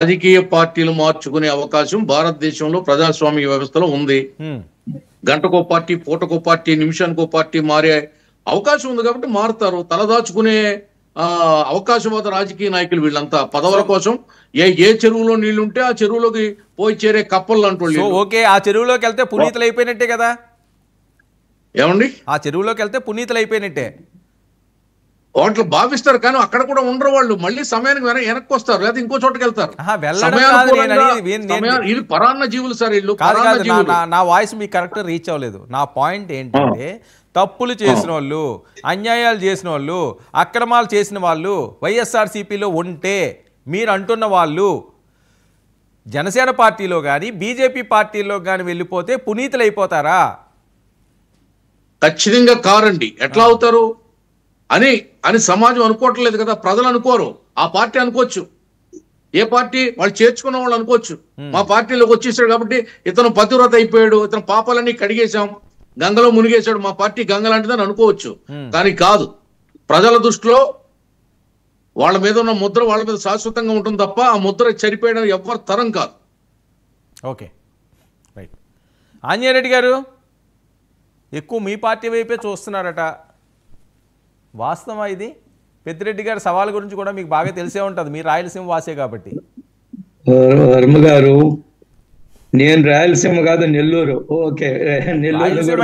రాజకీయ పార్టీలు మార్చుకునే అవకాశం భారతదేశంలో ప్రజాస్వామ్య వ్యవస్థలో ఉంది. గంటకో పార్టీ, పూటకో పార్టీ, నిమిషానికో పార్టీ మారే అవకాశం ఉంది కాబట్టి మారుతారు. తలదాచుకునే అవకాశవాద రాజకీయ నాయకులు వీళ్ళంతా పదవుల కోసం ఏ చెరువులో నీళ్లుంటే ఆ చెరువులోకి పోయి చేరే కప్పలు అంటూ. ఓకే, ఆ చెరువులోకి వెళ్తే పునీతులు అయిపోయినట్టే కదా. ఏమండి, ఆ చెరువులోకి వెళ్తే పునీతులు అయిపోయినట్టే వాటిలో భావిస్తారు. కానీ అక్కడ కూడా ఉండరు వాళ్ళు. మళ్ళీ సమయానికి వెనక్కి వస్తారు, లేదా ఇంకో చోటుకి వెళ్తారు. ఇది పరాన్న జీవులు సార్ వీళ్ళు. నా వాయిస్ మీకు కరెక్ట్ రీచ్ అవ్వలేదు. నా పాయింట్ ఏంటంటే, తప్పులు చేసిన వాళ్ళు, అన్యాయాలు చేసిన వాళ్ళు, అక్రమాలు చేసిన వాళ్ళు వైఎస్ఆర్సీపీలో ఉంటే మీరు అంటున్న వాళ్ళు జనసేన పార్టీలో కానీ బీజేపీ పార్టీలో కానీ వెళ్ళిపోతే పునీతులు అయిపోతారా? ఖచ్చితంగా కారండి. ఎట్లా అవుతారు అని సమాజం అనుకోవట్లేదు కదా. ప్రజలు అనుకోరు, ఆ పార్టీ అనుకోవచ్చు. ఏ పార్టీ వాళ్ళు చేర్చుకున్న వాళ్ళు అనుకోవచ్చు. మా పార్టీలోకి వచ్చేసాడు కాబట్టి ఇతను పతివ్రత అయిపోయాడు, ఇతను పాపాలన్నీ కడిగేశాం, గంగలో మునిగేశాడు, మా పార్టీ గంగ లాంటిదని అనుకోవచ్చు. కానీ కాదు. ప్రజల దృష్టిలో వాళ్ళ మీద ఉన్న ముద్ర వాళ్ళ మీద శాశ్వతంగా ఉంటుంది తప్ప ఆ ముద్ర చెరిపోయడం ఎవరి తరం కాదు. Okay, right. ఆంజనేయురెడ్డి గారు ఎక్కువ మీ పార్టీ వైపే చూస్తున్నారట, వాస్తవా ఇది? పెద్దిరెడ్డి గారి సవాల్ గురించి కూడా మీకు బాగా తెలిసే ఉంటుంది, మీరు రాయలసీమ వాసే కాబట్టి. వర్మ గారు, నేను రాయలసీమ కాదు, నెల్లూరు. ఓకే, నెల్లూరు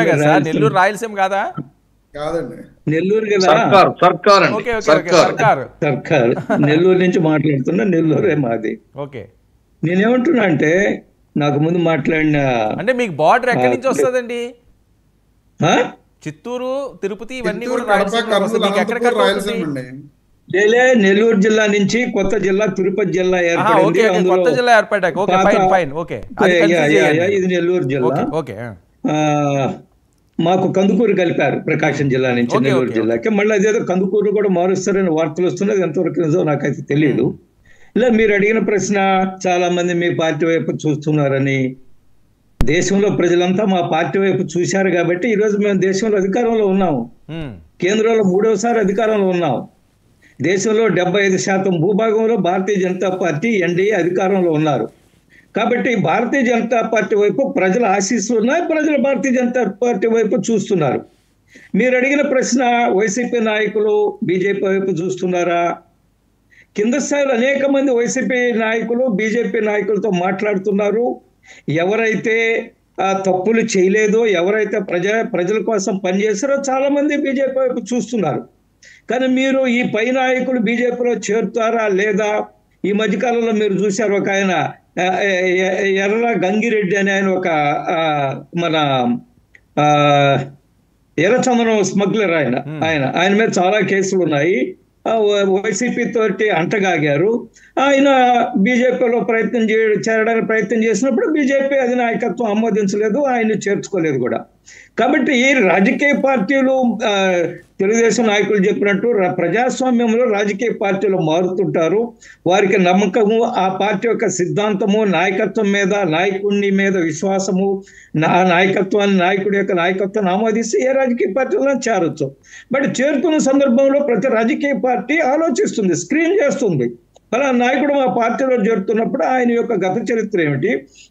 రాయలసీమ కాదా? నెల్లూరు కదా, సర్కార్. నెల్లూరు నుంచి మాట్లాడుతున్నా, నెల్లూరే మాది. ఓకే, నేనేమంటున్నా అంటే, నాకు ముందు మాట్లాడిన అంటే మీకు బార్డర్ ఎక్కడి నుంచి వస్తుందండి? చిత్తూరు, తిరుపతి ఇవన్నీ కూడా నెల్లూరు జిల్లా నుంచి కొత్త జిల్లా తిరుపతి జిల్లా ఏర్పడింది. ఇది నెల్లూరు జిల్లా. మాకు కందుకూరు కలిపారు ప్రకాశం జిల్లా నుంచి నెల్లూరు జిల్లాకి. మళ్ళీ అదేదో కందుకూరు కూడా మారుస్తారని వార్తలు వస్తున్నది, ఎంతవరకు నిజం నాకైతే తెలియదు. ఇలా మీరు అడిగిన ప్రశ్న, చాలా మంది మీ పార్టీ వైపు చూస్తున్నారని. దేశంలో ప్రజలంతా మా పార్టీ వైపు చూశారు కాబట్టి ఈరోజు మేము దేశంలో అధికారంలో ఉన్నాము. కేంద్రంలో 3వసారి అధికారంలో ఉన్నాం. దేశంలో 75% భూభాగంలో భారతీయ జనతా పార్టీ, ఎన్డీఏ అధికారంలో ఉన్నారు. కాబట్టి భారతీయ జనతా పార్టీ వైపు ప్రజల ఆశీస్సులు ఉన్నాయి. ప్రజలు భారతీయ జనతా పార్టీ వైపు చూస్తున్నారు. మీరు అడిగిన ప్రశ్న, వైసీపీ నాయకులు బీజేపీ వైపు చూస్తున్నారా? కింద స్థాయిలో అనేక మంది వైసీపీ నాయకులు బీజేపీ నాయకులతో మాట్లాడుతున్నారు. ఎవరైతే తప్పులు చేయలేదో, ఎవరైతే ప్రజల కోసం పనిచేస్తారో చాలా మంది బీజేపీ వైపు చూస్తున్నారు. కానీ మీరు ఈ పై నాయకులు బీజేపీలో చేరుతారా లేదా? ఈ మధ్యకాలంలో మీరు చూశారు, ఒక ఆయన ఎర్ర గంగిరెడ్డి అని ఆయన, ఒక మన ఎర్రచందనం స్మగ్లర్ ఆయన మీద చాలా కేసులు ఉన్నాయి. వైసీపీ తోటి అంటగాగారు. ఆయన బీజేపీలో చేరడానికి ప్రయత్నం చేసినప్పుడు బీజేపీ అధినాయకత్వం ఆమోదించలేదు, ఆయన్ని చేర్చుకోలేదు కూడా. కాబట్టి ఈ రాజకీయ పార్టీలు, తెలుగుదేశం నాయకులు చెప్పినట్టు ప్రజాస్వామ్యంలో రాజకీయ పార్టీలు మారుతుంటారు. వారికి నమ్మకము, ఆ పార్టీ యొక్క సిద్ధాంతము, నాయకత్వం మీద, నాయకుడి మీద విశ్వాసము, నాయకుడి యొక్క నాయకత్వాన్ని ఆమోదిస్తే ఏ రాజకీయ పార్టీలో చేరొచ్చు. బట్ చేరుకున్న సందర్భంలో ప్రతి రాజకీయ పార్టీ ఆలోచిస్తుంది, స్క్రీన్ చేస్తుంది. అలా నాయకుడు మా పార్టీలో చేరుతున్నప్పుడు ఆయన యొక్క గత చరిత్ర ఏమిటి,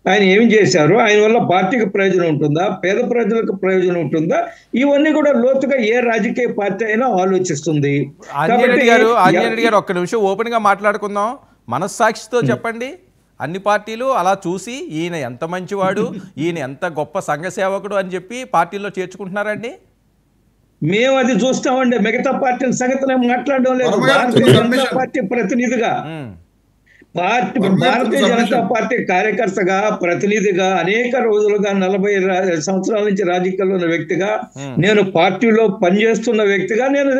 ఆయన ఏం చేశారు, ఆయన వల్ల పార్టీకి ప్రయోజనం ఉంటుందా, పేద ప్రజలకు ప్రయోజనం ఉంటుందా, ఇవన్నీ కూడా లోతుగా ఏ రాజకీయ పార్టీ అయినా ఆలోచిస్తుంది. ఆంజనేయురెడ్డి గారు ఒక్క నిమిషం ఓపెన్ గా మాట్లాడుకుందాం. మనస్సాక్షితో చెప్పండి, అన్ని పార్టీలు అలా చూసి ఈయన ఎంత మంచివాడు, ఈయన ఎంత గొప్ప సంఘ సేవకుడు అని చెప్పి పార్టీలో చేర్చుకుంటున్నారండి? మేము అది చూస్తామండి. మిగతా పార్టీల సంగతి మాట్లాడడం లేదు. భారతీయ జనతా పార్టీ ప్రతినిధిగా, భారతీయ జనతా పార్టీ కార్యకర్తగా, ప్రతినిధిగా, అనేక రోజులుగా 40 సంవత్సరాల నుంచి రాజకీయాల్లో ఉన్న వ్యక్తిగా, నేను పార్టీలో పనిచేస్తున్న వ్యక్తిగా నేను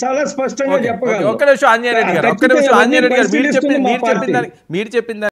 చాలా స్పష్టంగా చెప్పగలను. ఒక్క నిమిషం ఆంజనేయురెడ్డి గారు, మీరు చెప్పింది